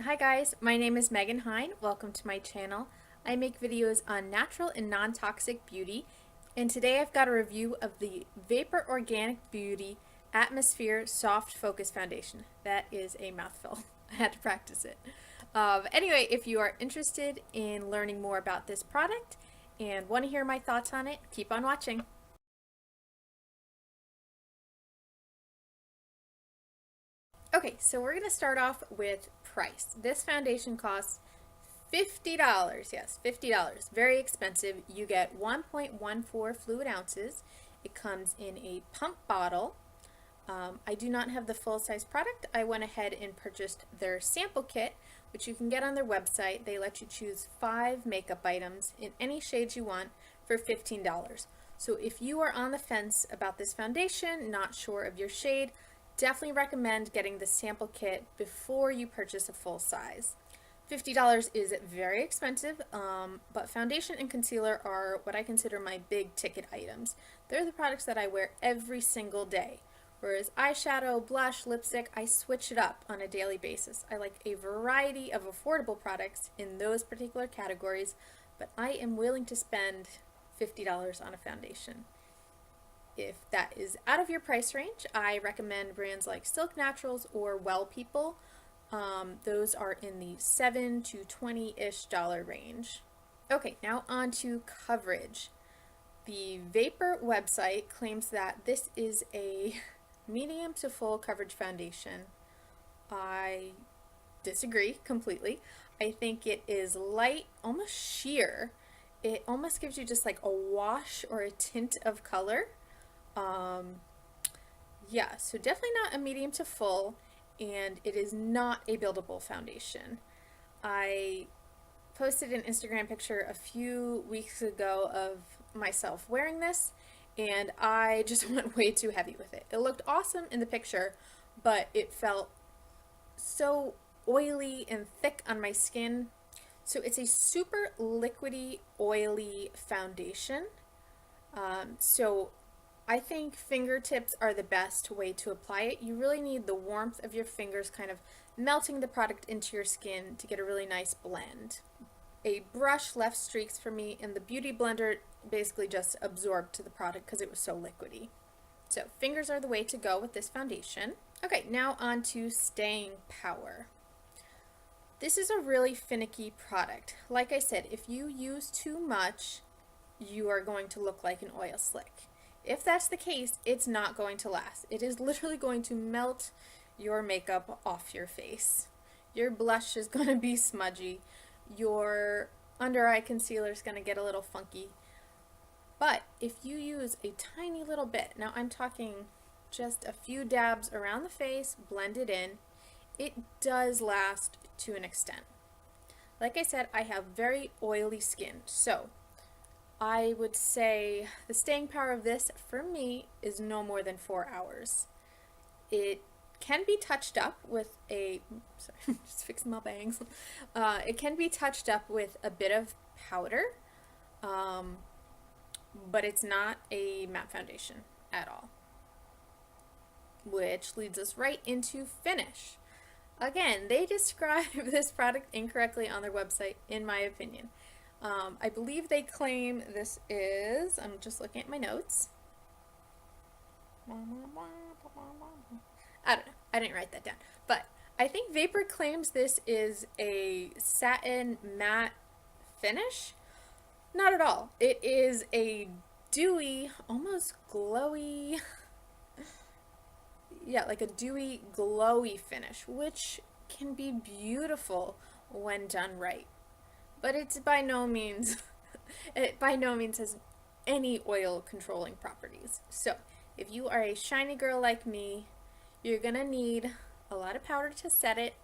Hi guys, my name is Megan Hine. Welcome to my channel. I make videos on natural and non-toxic beauty, and today I've got a review of the Vapour Organic Beauty Atmosphere Soft Focus Foundation. That is a mouthful. I had to practice it. Anyway, if you are interested in learning more about this product and want to hear my thoughts on it, keep on watching. Okay, so we're going to start off with price. This foundation costs $50. Yes, $50. Very expensive. You get 1.14 fluid ounces. It comes in a pump bottle. I do not have the full-size product. I went ahead and purchased their sample kit, which you can get on their website. They let you choose 5 makeup items in any shades you want for $15. So if you are on the fence about this foundation, not sure of your shade, definitely recommend getting the sample kit before you purchase a full size. $50 is very expensive, but foundation and concealer are what I consider my big ticket items. They're the products that I wear every single day. Whereas eyeshadow, blush, lipstick, I switch it up on a daily basis. I like a variety of affordable products in those particular categories, but I am willing to spend $50 on a foundation. If that is out of your price range, I recommend brands like Silk Naturals or Well People. Those are in the $7 to $20-ish range. Okay, now on to coverage. The Vapour website claims that this is a medium to full coverage foundation. I disagree completely. I think it is light, almost sheer. It almost gives you just like a wash or a tint of color. Yeah, so definitely not a medium to full, and it is not a buildable foundation. I posted an Instagram picture a few weeks ago of myself wearing this, and I just went way too heavy with it. It looked awesome in the picture, but it felt so oily and thick on my skin. So it's a super liquidy, oily foundation. So I think fingertips are the best way to apply it. You really need the warmth of your fingers kind of melting the product into your skin to get a really nice blend. A brush left streaks for me, and the Beauty Blender basically just absorbed to the product because it was so liquidy. So fingers are the way to go with this foundation. Okay, now on to staying power. This is a really finicky product. Like I said, if you use too much, you are going to look like an oil slick. If that's the case, it's not going to last. It is literally going to melt your makeup off your face. Your blush is going to be smudgy. Your under eye concealer is going to get a little funky. But if you use a tiny little bit, now I'm talking just a few dabs around the face, blend it in, it does last to an extent. Like I said, I have very oily skin, so I would say the staying power of this, for me, is no more than 4 hours. It can be touched up with a, sorry, just fixing my bangs. It can be touched up with a bit of powder, but it's not a matte foundation at all. Which leads us right into finish. Again, they describe this product incorrectly on their website, in my opinion. I believe they claim this is, I'm just looking at my notes. I don't know. I didn't write that down. But I think Vapour claims this is a satin matte finish. Not at all. It is a dewy, almost glowy, yeah, like a dewy, glowy finish, which can be beautiful when done right. But it's by no means, it by no means has any oil controlling properties. So if you are a shiny girl like me, you're gonna need a lot of powder to set it,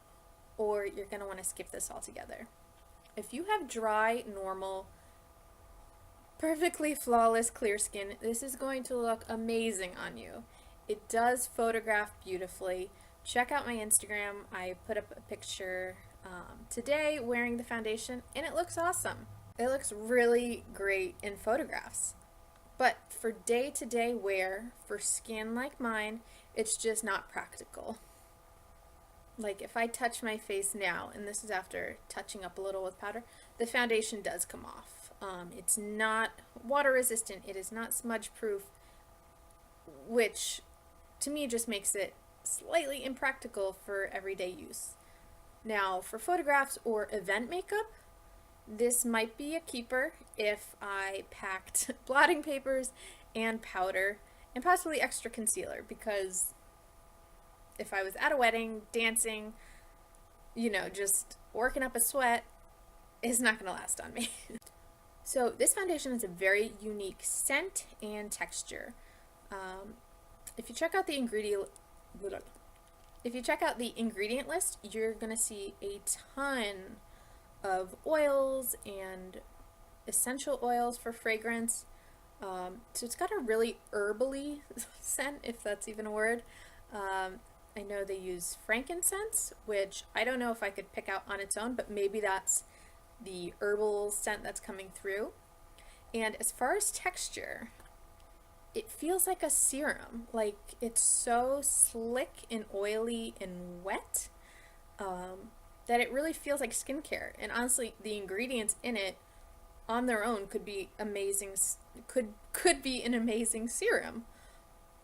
or you're gonna want to skip this altogether. If you have dry, normal, perfectly flawless clear skin, this is going to look amazing on you. It does photograph beautifully. Check out my Instagram. I put up a picture today wearing the foundation, and it looks awesome. It looks really great in photographs. But for day-to-day wear, for skin like mine, it's just not practical. like if I touch my face now, and this is after touching up a little with powder, the foundation does come off. It's not water resistant, it is not smudge proof, which to me just makes it slightly impractical for everyday use. Now, for photographs or event makeup, this might be a keeper if I packed blotting papers and powder and possibly extra concealer, because if I was at a wedding, dancing, you know, just working up a sweat, it's not going to last on me. So this foundation has a very unique scent and texture. If you check out the ingredient list, you're going to see a ton of oils and essential oils for fragrance. So it's got a really herbally scent, if that's even a word. I know they use frankincense, which I don't know if I could pick out on its own, but maybe that's the herbal scent that's coming through. And as far as texture, it feels like a serum. Like, it's so slick and oily and wet that it really feels like skincare. And honestly, the ingredients in it on their own could be amazing, could be an amazing serum.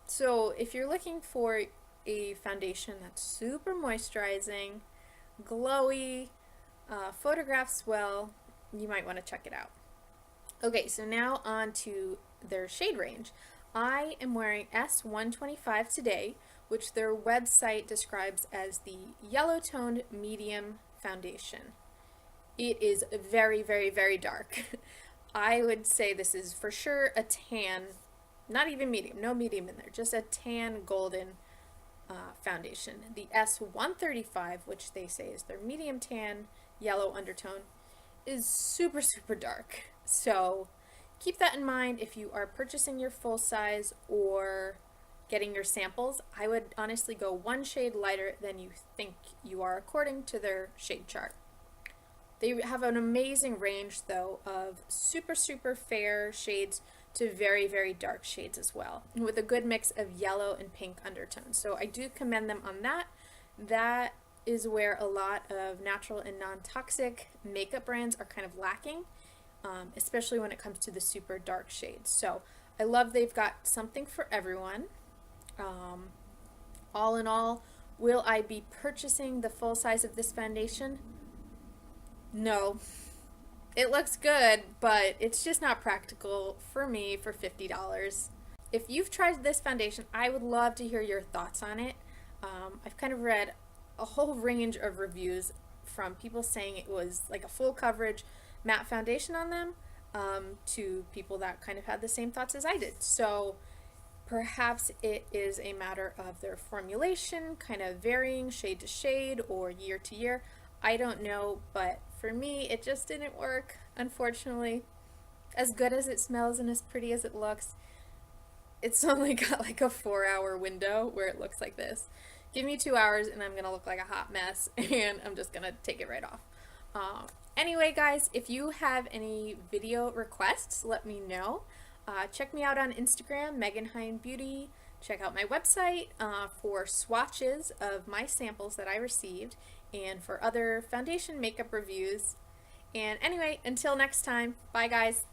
So if you're looking for a foundation that's super moisturizing, glowy, photographs well, you might want to check it out. Okay, so now on to their shade range. I am wearing S125 today, which their website describes as the yellow toned medium foundation. It is very, very, very dark. I would say this is for sure a tan, not even medium, no medium in there, just a tan golden foundation. The S135, which they say is their medium tan yellow undertone, is super, super dark. So keep that in mind if you are purchasing your full size or getting your samples. I would honestly go one shade lighter than you think you are according to their shade chart. They have an amazing range though of super, super fair shades to very, very dark shades as well, with a good mix of yellow and pink undertones. So I do commend them on that. That is where a lot of natural and non-toxic makeup brands are kind of lacking, especially when it comes to the super dark shades. So I love they've got something for everyone. All in all, will I be purchasing the full size of this foundation? No. It looks good, but it's just not practical for me for $50. If you've tried this foundation, I would love to hear your thoughts on it. I've kind of read a whole range of reviews from people saying it was like a full coverage matte foundation on them, to people that kind of had the same thoughts as I did. So perhaps it is a matter of their formulation kind of varying shade to shade or year to year. I don't know, but for me, it just didn't work, unfortunately. As good as it smells and as pretty as it looks, it's only got like a 4-hour window where it looks like this. Give me 2 hours and I'm going to look like a hot mess, and I'm just going to take it right off. Anyway, guys, if you have any video requests, let me know. Check me out on Instagram, Megan Hine Beauty. Check out my website for swatches of my samples that I received and for other foundation makeup reviews. And anyway, until next time, bye guys.